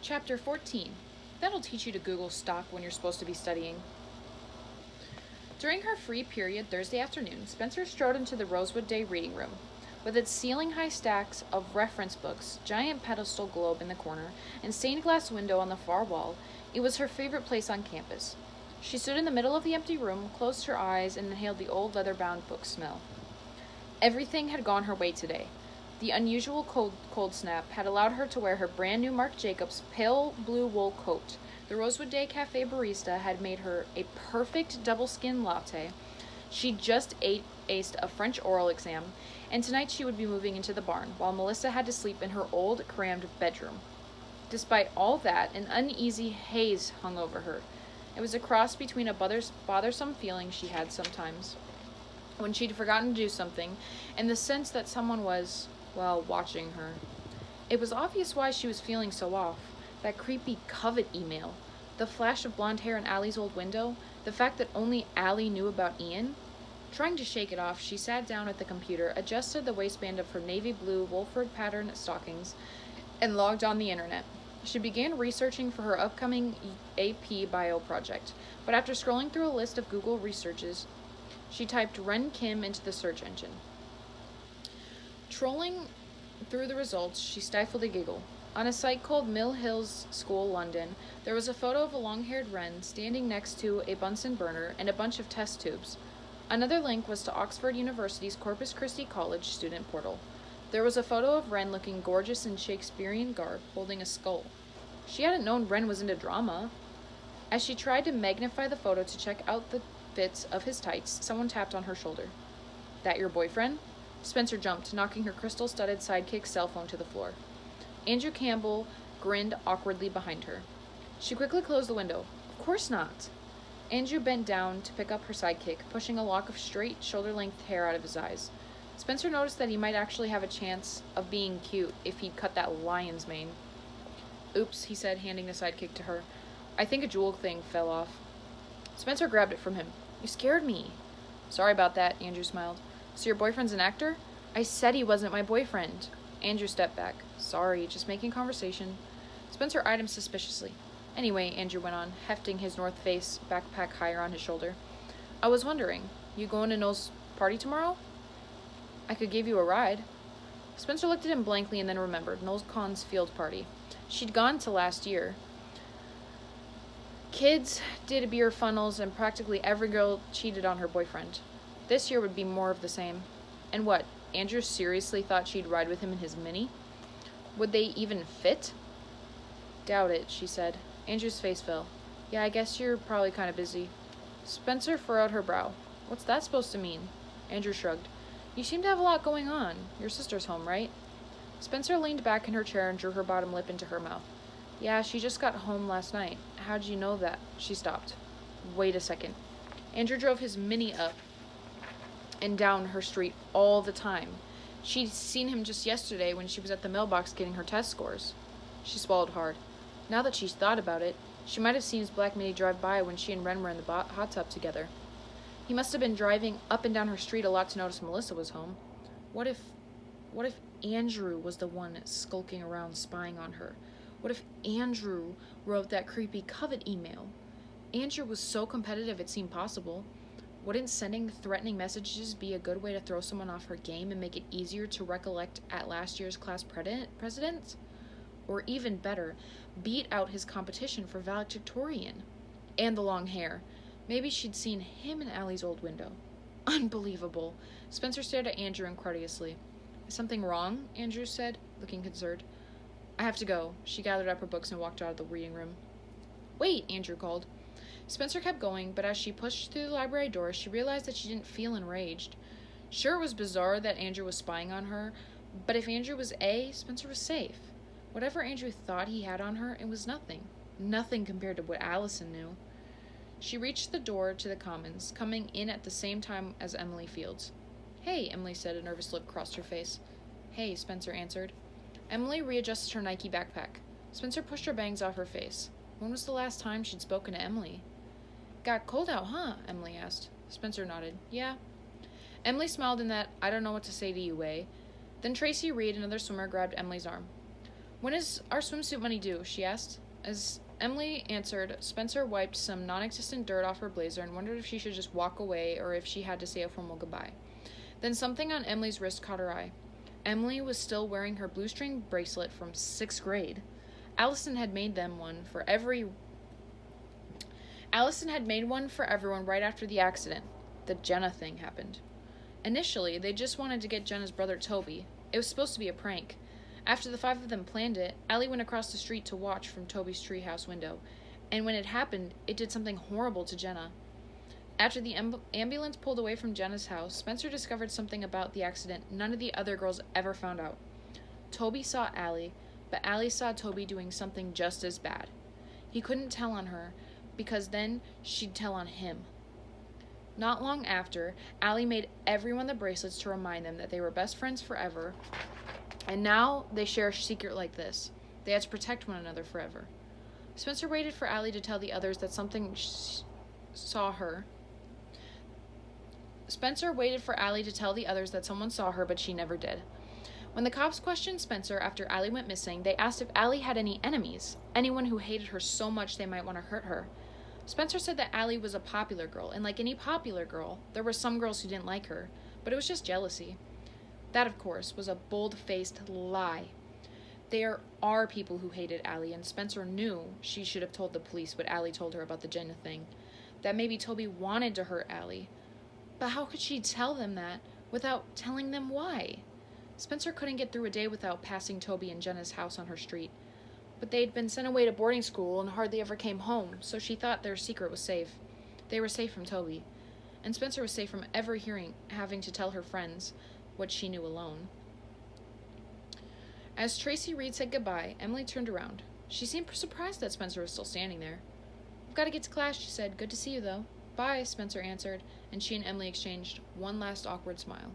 Chapter 14. That'll teach you to Google stalk when you're supposed to be studying. During her free period Thursday afternoon, Spencer strode into the Rosewood Day reading room. With its ceiling-high stacks of reference books, giant pedestal globe in the corner, and stained glass window on the far wall, it was her favorite place on campus. She stood in the middle of the empty room, closed her eyes, and inhaled the old leather-bound book smell. Everything had gone her way today. The unusual cold snap had allowed her to wear her brand new Marc Jacobs pale blue wool coat. The Rosewood Day Cafe barista had made her a perfect double skin latte. She just aced a French oral exam, and tonight she would be moving into the barn, while Melissa had to sleep in her old, crammed bedroom. Despite all that, an uneasy haze hung over her. It was a cross between a bothersome feeling she had sometimes when she'd forgotten to do something, and the sense that someone was, well, watching her. It was obvious why she was feeling so off. That creepy covet email, the flash of blonde hair in Allie's old window, the fact that only Allie knew about Ian. Trying to shake it off, she sat down at the computer, adjusted the waistband of her navy blue Wolford pattern stockings, and logged on the internet. She began researching for her upcoming AP Bio project, but after scrolling through a list of Google researches, she typed Ren Kim into the search engine. Trolling through the results, she stifled a giggle. On a site called Mill Hills School, London, there was a photo of a long-haired Wren standing next to a Bunsen burner and a bunch of test tubes. Another link was to Oxford University's Corpus Christi College student portal. There was a photo of Wren looking gorgeous in Shakespearean garb, holding a skull. She hadn't known Wren was into drama. As she tried to magnify the photo to check out the fits of his tights, someone tapped on her shoulder. "That your boyfriend?" Spencer jumped, knocking her crystal-studded sidekick cell phone to the floor. Andrew Campbell grinned awkwardly behind her. She quickly closed the window. "Of course not." Andrew bent down to pick up her sidekick, pushing a lock of straight, shoulder-length hair out of his eyes. Spencer noticed that he might actually have a chance of being cute if he'd cut that lion's mane. "Oops," he said, handing the sidekick to her. "I think a jewel thing fell off." Spencer grabbed it from him. "You scared me." "Sorry about that," Andrew smiled. "So your boyfriend's an actor?" "I said he wasn't my boyfriend." Andrew stepped back. "Sorry, just making conversation." Spencer eyed him suspiciously. "Anyway," Andrew went on, hefting his North Face backpack higher on his shoulder, "I was wondering, you going to Noel's party tomorrow?" "I could give you a ride." Spencer looked at him blankly and then remembered Noel Kahn's field party. She'd gone to last year. Kids did beer funnels, and practically every girl cheated on her boyfriend. This year would be more of the same. And what, Andrew seriously thought she'd ride with him in his Mini? Would they even fit? "Doubt it," she said. Andrew's face fell. "Yeah, I guess you're probably kind of busy." Spencer furrowed her brow. "What's that supposed to mean?" Andrew shrugged. "You seem to have a lot going on. Your sister's home, right?" Spencer leaned back in her chair and drew her bottom lip into her mouth. "Yeah, she just got home last night. How'd you know that?" She stopped. "Wait a second." Andrew drove his Mini up and down her street all the time. She'd seen him just yesterday when she was at the mailbox getting her test scores. She swallowed hard. Now that she's thought about it, she might have seen his black Mini drive by when she and Ren were in the hot tub together. He must have been driving up and down her street a lot to notice Melissa was home. What if Andrew was the one skulking around spying on her? What if Andrew wrote that creepy covet email? Andrew was so competitive it seemed possible. Wouldn't sending threatening messages be a good way to throw someone off her game and make it easier to recollect at last year's class president? Or even better, beat out his competition for valedictorian. And the long hair. Maybe she'd seen him in Allie's old window. Unbelievable. Spencer stared at Andrew incredulously. "Is something wrong?" Andrew said, looking concerned. "I have to go." She gathered up her books and walked out of the reading room. "Wait," Andrew called. Spencer kept going, but as she pushed through the library door, she realized that she didn't feel enraged. Sure, it was bizarre that Andrew was spying on her, but if Andrew was A, Spencer was safe. Whatever Andrew thought he had on her, it was nothing. Nothing compared to what Allison knew. She reached the door to the Commons, coming in at the same time as Emily Fields. "Hey," Emily said, a nervous look crossed her face. "Hey," Spencer answered. Emily readjusted her Nike backpack. Spencer pushed her bangs off her face. When was the last time she'd spoken to Emily? "Got cold out, huh?" Emily asked. Spencer nodded. "Yeah." Emily smiled in that "I don't know what to say to you" way. Then Tracy Reed, another swimmer, grabbed Emily's arm. "When is our swimsuit money due?" she asked. As Emily answered, Spencer wiped some non-existent dirt off her blazer and wondered if she should just walk away or if she had to say a formal goodbye. Then something on Emily's wrist caught her eye. Emily was still wearing her blue string bracelet from 6th grade. Allison had made one for everyone right after the accident. The Jenna thing happened. Initially, they just wanted to get Jenna's brother Toby. It was supposed to be a prank. After the 5 of them planned it, Allie went across the street to watch from Toby's treehouse window, and when it happened, it did something horrible to Jenna. After the ambulance pulled away from Jenna's house, Spencer discovered something about the accident none of the other girls ever found out. Toby saw Allie, but Allie saw Toby doing something just as bad. He couldn't tell on her, because then she'd tell on him. Not long after, Allie made everyone the bracelets to remind them that they were best friends forever, and now they share a secret like this. They had to protect one another forever. Spencer waited for Allie to tell the others that someone saw her, but she never did. When the cops questioned Spencer after Allie went missing, they asked if Allie had any enemies, anyone who hated her so much they might want to hurt her. Spencer said that Allie was a popular girl, and like any popular girl, there were some girls who didn't like her, but it was just jealousy. That, of course, was a bold-faced lie. There are people who hated Allie, and Spencer knew she should have told the police what Allie told her about the Jenna thing, that maybe Toby wanted to hurt Allie. But how could she tell them that without telling them why? Spencer couldn't get through a day without passing Toby and Jenna's house on her street. But they'd been sent away to boarding school and hardly ever came home, so she thought their secret was safe. They were safe from Toby. And Spencer was safe from ever having to tell her friends what she knew alone. As Tracy Reed said goodbye, Emily turned around. She seemed surprised that Spencer was still standing there. "I've got to get to class," she said. "Good to see you, though." "Bye," Spencer answered, and she and Emily exchanged one last awkward smile.